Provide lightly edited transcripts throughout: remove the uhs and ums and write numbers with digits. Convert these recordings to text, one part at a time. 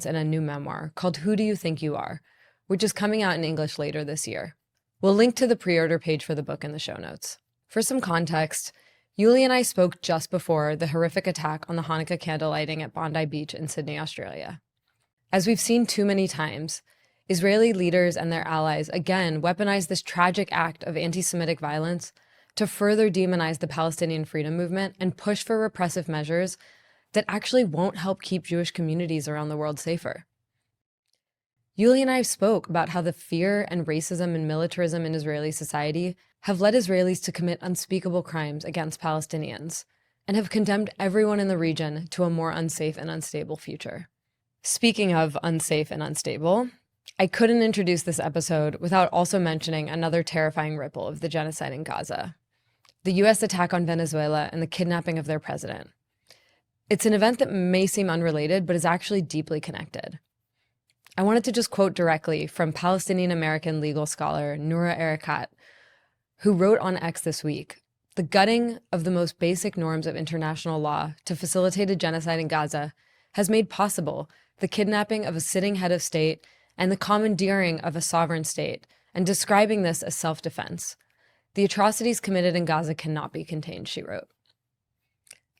in a new memoir called Who Do You Think You Are?, which is coming out in English later this year. We'll link to the pre-order page for the book in the show notes. For some context, Yuli and I spoke just before the horrific attack on the Hanukkah candle lighting at Bondi Beach in Sydney, Australia. As we've seen too many times, Israeli leaders and their allies again weaponize this tragic act of anti-Semitic violence to further demonize the Palestinian freedom movement and push for repressive measures that actually won't help keep Jewish communities around the world safer. Yuli and I spoke about how the fear and racism and militarism in Israeli society have led Israelis to commit unspeakable crimes against Palestinians and have condemned everyone in the region to a more unsafe and unstable future. Speaking of unsafe and unstable, I couldn't introduce this episode without also mentioning another terrifying ripple of the genocide in Gaza: the US attack on Venezuela and the kidnapping of their president. It's an event that may seem unrelated, but is actually deeply connected. I wanted to just quote directly from Palestinian-American legal scholar Noura Erakat, who wrote on X this week, "The gutting of the most basic norms of international law to facilitate a genocide in Gaza has made possible the kidnapping of a sitting head of state and the commandeering of a sovereign state, and describing this as self-defense. The atrocities committed in Gaza cannot be contained," she wrote.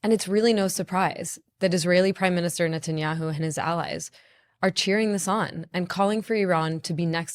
And it's really no surprise that Israeli Prime Minister Netanyahu and his allies are cheering this on and calling for Iran to be next